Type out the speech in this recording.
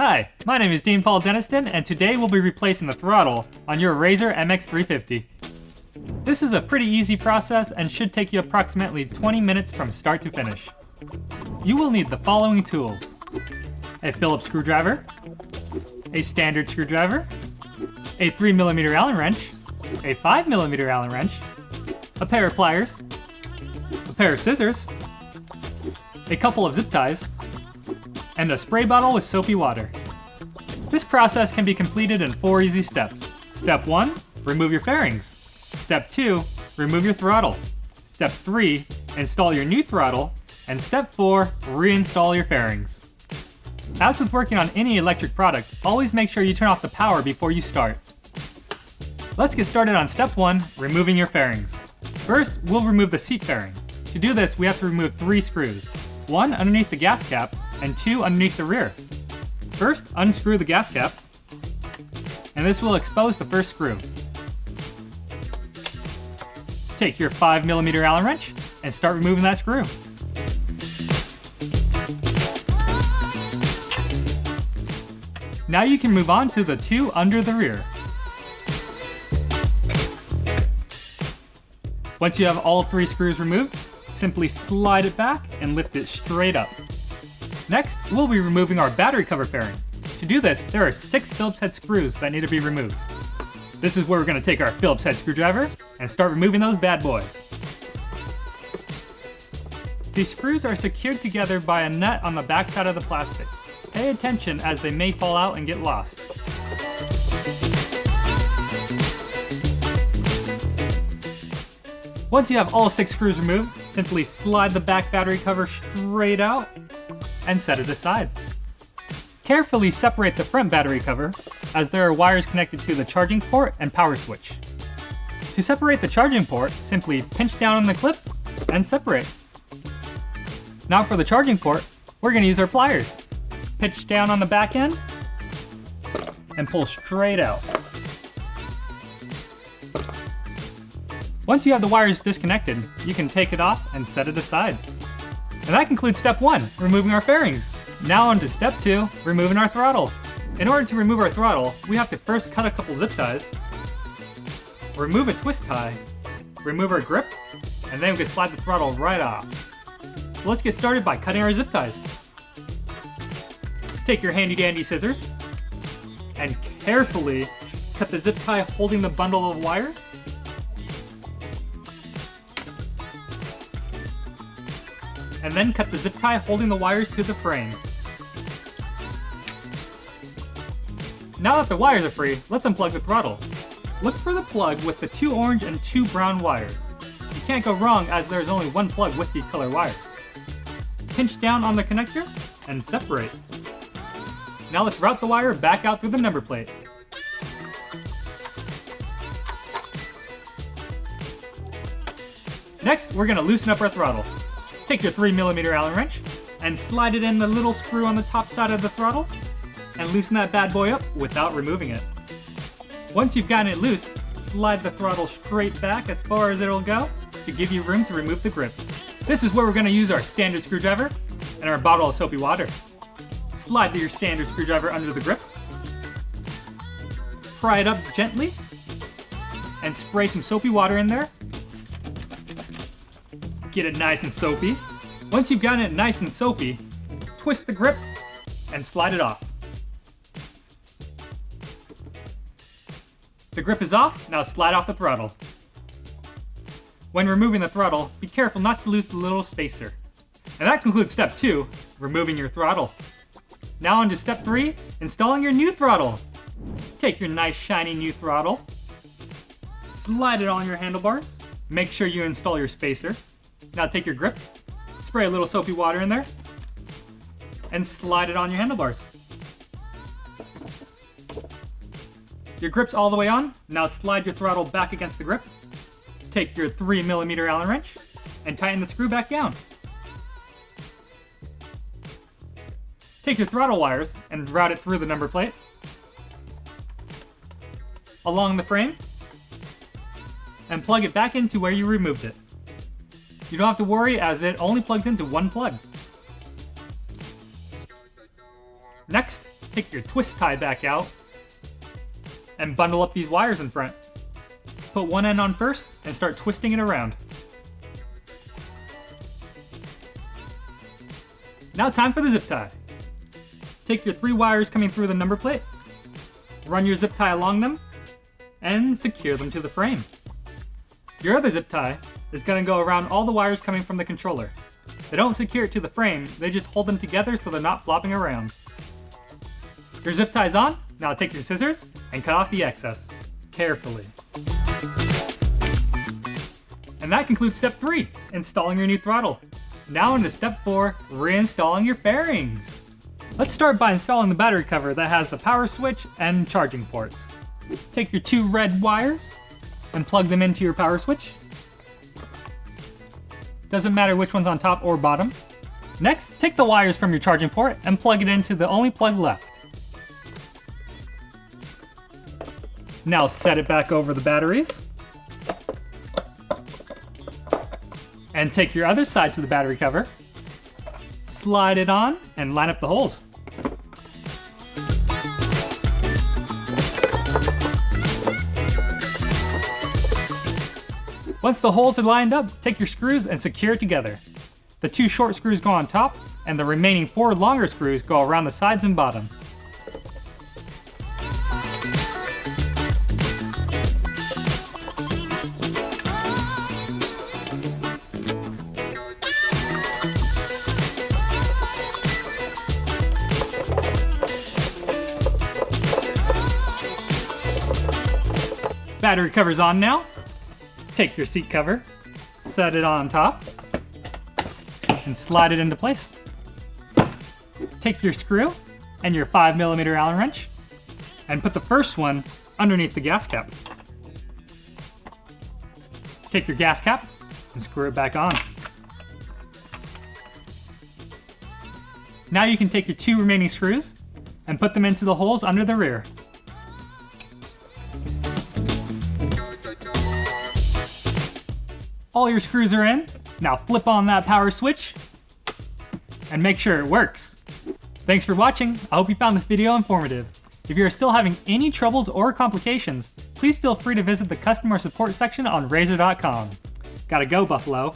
Hi, my name is Dean Paul Deniston, and today we'll be replacing the throttle on your Razor MX350. This is a pretty easy process and should take you approximately 20 minutes from start to finish. You will need the following tools: a Phillips screwdriver, a standard screwdriver, a 3mm Allen wrench, a 5mm Allen wrench, a pair of pliers, a pair of scissors, a couple of zip ties, and a spray bottle with soapy water. This process can be completed in 4 easy steps. Step 1, remove your fairings. Step 2, remove your throttle. Step 3, install your new throttle. And step 4, reinstall your fairings. As with working on any electric product, always make sure you turn off the power before you start. Let's get started on step 1, removing your fairings. First, we'll remove the seat fairing. To do this, we have to remove 3 screws. 1 underneath the gas cap, and 2 underneath the rear. First, unscrew the gas cap, and this will expose the first screw. Take your 5mm Allen wrench and start removing that screw. Now you can move on to the 2 under the rear. Once you have all 3 screws removed, simply slide it back and lift it straight up. Next, we'll be removing our battery cover fairing. To do this, there are 6 Phillips head screws that need to be removed. This is where we're going to take our Phillips head screwdriver and start removing those bad boys. These screws are secured together by a nut on the back side of the plastic. Pay attention as they may fall out and get lost. Once you have all 6 screws removed, simply slide the back battery cover straight out and set it aside. Carefully separate the front battery cover, as there are wires connected to the charging port and power switch. To separate the charging port, simply pinch down on the clip and separate. Now for the charging port, we're going to use our pliers. Pinch down on the back end and pull straight out. Once you have the wires disconnected, you can take it off and set it aside. And that concludes step 1, removing our fairings. Now on to step 2, removing our throttle. In order to remove our throttle, we have to first cut a couple zip ties, remove a twist tie, remove our grip, and then we can slide the throttle right off. So let's get started by cutting our zip ties. Take your handy dandy scissors and carefully cut the zip tie holding the bundle of wires. And then cut the zip tie holding the wires to the frame. Now that the wires are free, let's unplug the throttle. Look for the plug with the 2 orange and 2 brown wires. You can't go wrong as there's only 1 plug with these color wires. Pinch down on the connector and separate. Now let's route the wire back out through the number plate. Next, we're going to loosen up our throttle. Take your 3mm Allen wrench and slide it in the little screw on the top side of the throttle and loosen that bad boy up without removing it. Once you've gotten it loose, slide the throttle straight back as far as it'll go to give you room to remove the grip. This is where we're going to use our standard screwdriver and our bottle of soapy water. Slide your standard screwdriver under the grip, pry it up gently, and spray some soapy water in there. Get it nice and soapy. Once you've gotten it nice and soapy, twist the grip and slide it off. The grip is off, now slide off the throttle. When removing the throttle, be careful not to lose the little spacer. And that concludes step 2, removing your throttle. Now on to step 3, installing your new throttle. Take your nice shiny new throttle, slide it on your handlebars, make sure you install your spacer. Now take your grip, spray a little soapy water in there, and slide it on your handlebars. Your grip's all the way on, now slide your throttle back against the grip. Take your 3mm Allen wrench and tighten the screw back down. Take your throttle wires and route it through the number plate, along the frame, and plug it back into where you removed it. You don't have to worry as it only plugs into 1 plug. Next, take your twist tie back out and bundle up these wires in front. Put one end on first and start twisting it around. Now time for the zip tie. Take your 3 wires coming through the number plate, run your zip tie along them, and secure them to the frame. Your other zip tie is going to go around all the wires coming from the controller. They don't secure it to the frame, they just hold them together so they're not flopping around. Your zip tie's on, now take your scissors and cut off the excess, carefully. And that concludes step 3, installing your new throttle. Now into step 4, reinstalling your fairings. Let's start by installing the battery cover that has the power switch and charging ports. Take your 2 red wires and plug them into your power switch. Doesn't matter which one's on top or bottom. Next, take the wires from your charging port and plug it into the only plug left. Now set it back over the batteries. And take your other side to the battery cover, slide it on, and line up the holes. Once the holes are lined up, take your screws and secure it together. The 2 short screws go on top, and the remaining 4 longer screws go around the sides and bottom. Battery cover's on now. Take your seat cover, set it on top, and slide it into place. Take your screw and your 5mm Allen wrench and put the first one underneath the gas cap. Take your gas cap and screw it back on. Now you can take your 2 remaining screws and put them into the holes under the rear. All your screws are in. Now flip on that power switch and make sure it works. Thanks for watching. I hope you found this video informative. If you are still having any troubles or complications, please feel free to visit the customer support section on Razor.com. Gotta go, Buffalo.